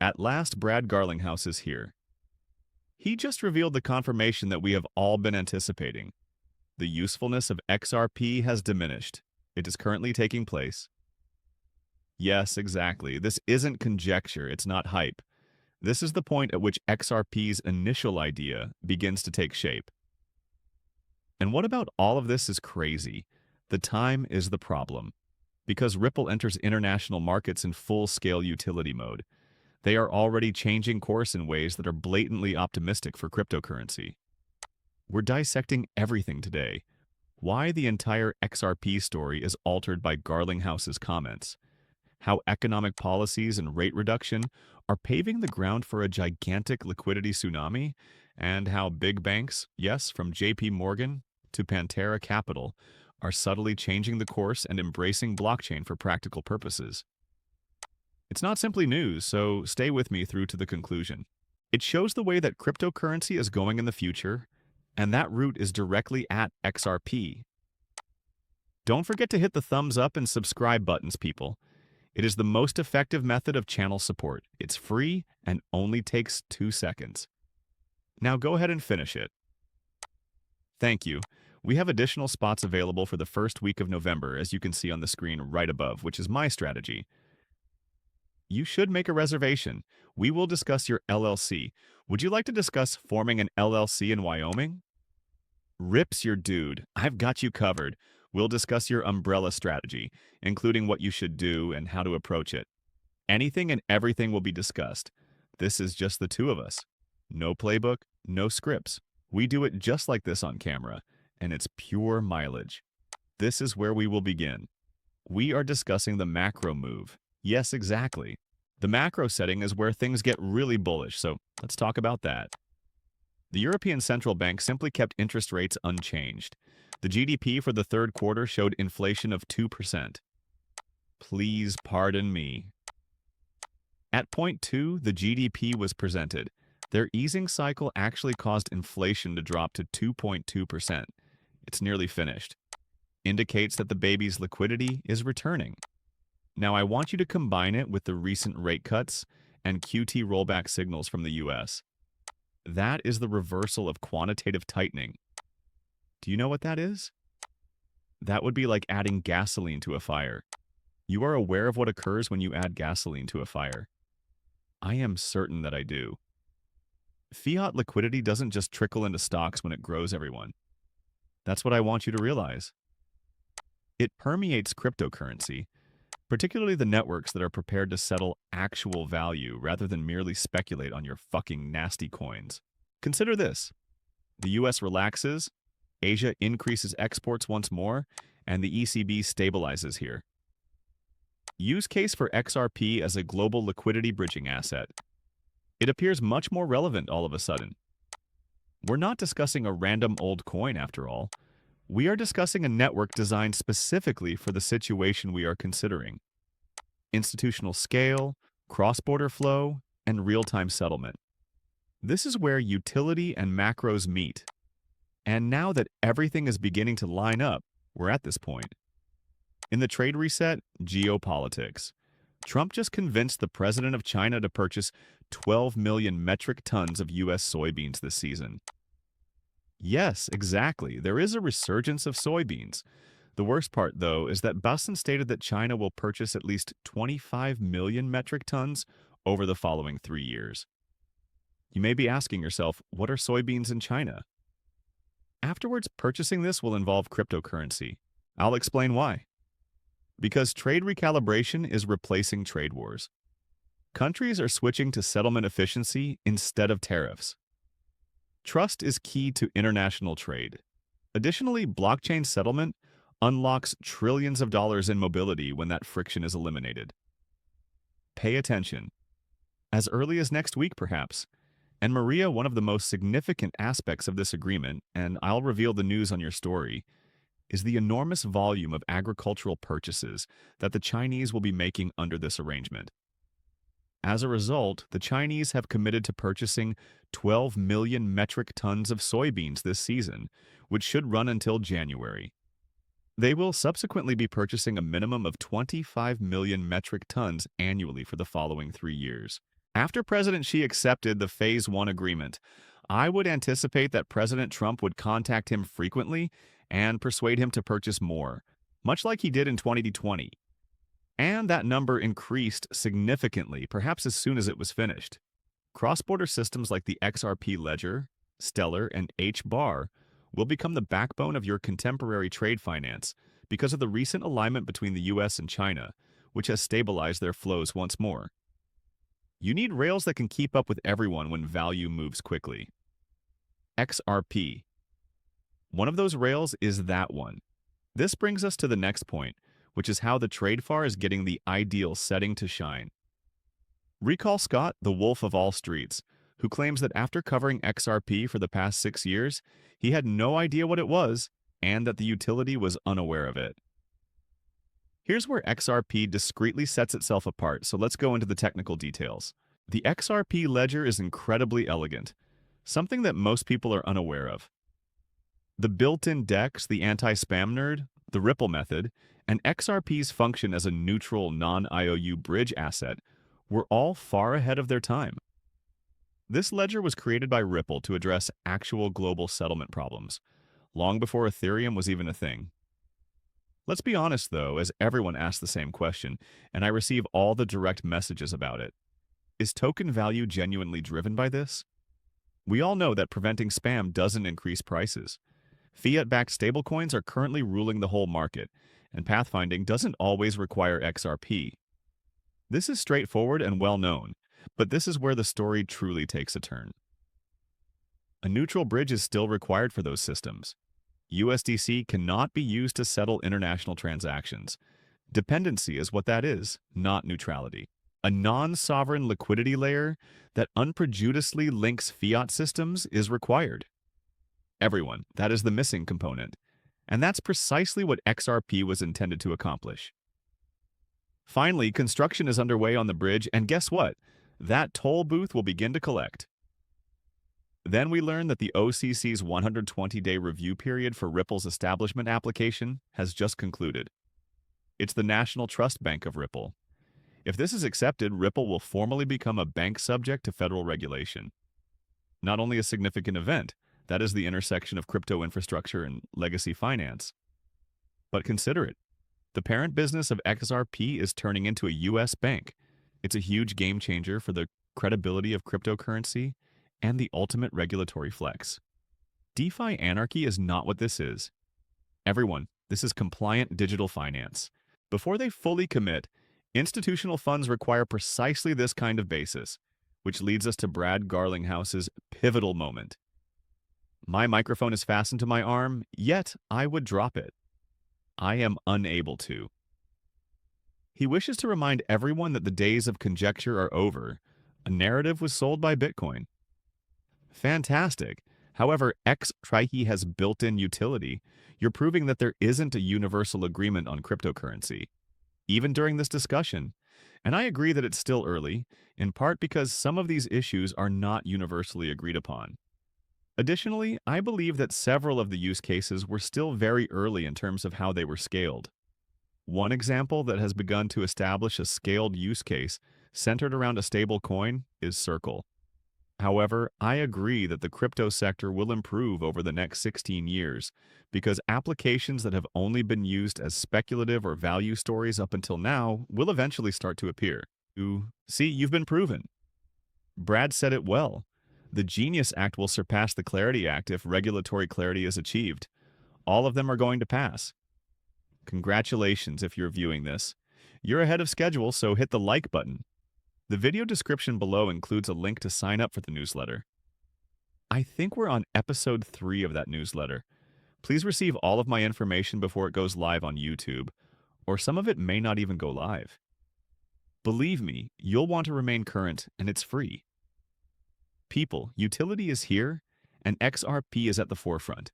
At last, Brad Garlinghouse is here. He just revealed the confirmation that we have all been anticipating. The usefulness of XRP has diminished. It is currently taking place. Yes, exactly. This isn't conjecture, it's not hype. This is the point at which XRP's initial idea begins to take shape. And what about all of this is crazy? The time is the problem. Because Ripple enters international markets in full-scale utility mode, they are already changing course in ways that are blatantly optimistic for cryptocurrency. We're dissecting everything today. Why the entire XRP story is altered by Garlinghouse's comments. How economic policies and rate reduction are paving the ground for a gigantic liquidity tsunami, and how big banks, yes, from JP Morgan to Pantera Capital, are subtly changing the course and embracing blockchain for practical purposes. It's not simply news, so stay with me through to the conclusion. It shows the way that cryptocurrency is going in the future, and that route is directly at XRP. Don't forget to hit the thumbs up and subscribe buttons, people. It is the most effective method of channel support. It's free and only takes 2 seconds. Now go ahead and finish it. Thank you. We have additional spots available for the first week of November, as you can see on the screen right above, which is my strategy. You should make a reservation. We will discuss your LLC. Would you like to discuss forming an LLC in Wyoming? Rips your dude. I've got you covered. We'll discuss your umbrella strategy, including what you should do and how to approach it. Anything and everything will be discussed. This is just the two of us. No playbook, no scripts. We do it just like this on camera, and it's pure mileage. This is where we will begin. We are discussing the macro move. Yes, exactly. The macro setting is where things get really bullish, so let's talk about that. The European Central Bank simply kept interest rates unchanged. The GDP for the third quarter showed inflation of 2%. Please pardon me. At point 2, the GDP was presented. Their easing cycle actually caused inflation to drop to 2.2%. It's nearly finished. Indicates that the baby's liquidity is returning. Now I want you to combine it with the recent rate cuts and QT rollback signals from the US. That is the reversal of quantitative tightening. Do you know what that is? That would be like adding gasoline to a fire. You are aware of what occurs when you add gasoline to a fire. I am certain that I do. Fiat liquidity doesn't just trickle into stocks when it grows, everyone. That's what I want you to realize. It permeates cryptocurrency, particularly the networks that are prepared to settle actual value rather than merely speculate on your fucking nasty coins. Consider this. The US relaxes, Asia increases exports once more, and the ECB stabilizes here. Use case for XRP as a global liquidity bridging asset. It appears much more relevant all of a sudden. We're not discussing a random old coin after all. We are discussing a network designed specifically for the situation we are considering. Institutional scale, cross-border flow, and real-time settlement. This is where utility and macros meet. And now that everything is beginning to line up, we're at this point. In the trade reset, geopolitics. Trump just convinced the president of China to purchase 12 million metric tons of U.S. soybeans this season. Yes, exactly. There is a resurgence of soybeans. The worst part, though, is that Boston stated that China will purchase at least 25 million metric tons over the following 3 years. You may be asking yourself, what are soybeans in China? Afterwards, purchasing this will involve cryptocurrency. I'll explain why. Because trade recalibration is replacing trade wars. Countries are switching to settlement efficiency instead of tariffs. Trust is key to international trade. Additionally, blockchain settlement unlocks trillions of dollars in mobility when that friction is eliminated. Pay attention. As early as next week, perhaps. And Maria, one of the most significant aspects of this agreement, and I'll reveal the news on your story, is the enormous volume of agricultural purchases that the Chinese will be making under this arrangement. As a result, the Chinese have committed to purchasing 12 million metric tons of soybeans this season, which should run until January. They will subsequently be purchasing a minimum of 25 million metric tons annually for the following 3 years. After President Xi accepted the Phase 1 agreement, I would anticipate that President Trump would contact him frequently and persuade him to purchase more, much like he did in 2020. And that number increased significantly, perhaps as soon as it was finished. Cross-border systems like the XRP Ledger, Stellar, and H-Bar will become the backbone of your contemporary trade finance because of the recent alignment between the US and China, which has stabilized their flows once more. You need rails that can keep up with everyone when value moves quickly. XRP. One of those rails is that one. This brings us to the next point, which is how the trade FAR is getting the ideal setting to shine. Recall Scott, the wolf of all streets, who claims that after covering XRP for the past 6 years, he had no idea what it was and that the utility was unaware of it. Here's where XRP discreetly sets itself apart, so let's go into the technical details. The XRP ledger is incredibly elegant, something that most people are unaware of. The built-in DEX, the anti-spam nerd, the Ripple method, and XRP's function as a neutral non-IOU bridge asset were all far ahead of their time. This ledger was created by Ripple to address actual global settlement problems, long before Ethereum was even a thing. Let's be honest, though, as everyone asks the same question, and I receive all the direct messages about it. Is token value genuinely driven by this? We all know that preventing spam doesn't increase prices. Fiat-backed stablecoins are currently ruling the whole market, and pathfinding doesn't always require XRP. This is straightforward and well known, but this is where the story truly takes a turn. A neutral bridge is still required for those systems. USDC cannot be used to settle international transactions. Dependency is what that is, not neutrality. A non-sovereign liquidity layer that unprejudicedly links fiat systems is required. Everyone, that is the missing component. And that's precisely what XRP was intended to accomplish. Finally, construction is underway on the bridge, and guess what? That toll booth will begin to collect. Then we learn that the OCC's 120-day review period for Ripple's establishment application has just concluded. It's the National Trust Bank of Ripple. If this is accepted, Ripple will formally become a bank subject to federal regulation. Not only a significant event, that is the intersection of crypto infrastructure and legacy finance. But consider it. The parent business of XRP is turning into a U.S. bank. It's a huge game changer for the credibility of cryptocurrency and the ultimate regulatory flex. DeFi anarchy is not what this is. Everyone, this is compliant digital finance. Before they fully commit, institutional funds require precisely this kind of basis, which leads us to Brad Garlinghouse's pivotal moment. My microphone is fastened to my arm, yet I would drop it. I am unable to. He wishes to remind everyone that the days of conjecture are over. A narrative was sold by Bitcoin. Fantastic. However, XRP has built-in utility. You're proving that there isn't a universal agreement on cryptocurrency, even during this discussion. And I agree that it's still early, in part because some of these issues are not universally agreed upon. Additionally, I believe that several of the use cases were still very early in terms of how they were scaled. One example that has begun to establish a scaled use case centered around a stable coin is Circle. However, I agree that the crypto sector will improve over the next 16 years because applications that have only been used as speculative or value stories up until now will eventually start to appear. See, you've been proven. Brad said it well. The Genius Act will surpass the Clarity Act if regulatory clarity is achieved. All of them are going to pass. Congratulations if you're viewing this. You're ahead of schedule, so hit the like button. The video description below includes a link to sign up for the newsletter. I think we're on episode 3 of that newsletter. Please receive all of my information before it goes live on YouTube, or some of it may not even go live. Believe me, you'll want to remain current, and it's free. People, utility is here, and XRP is at the forefront.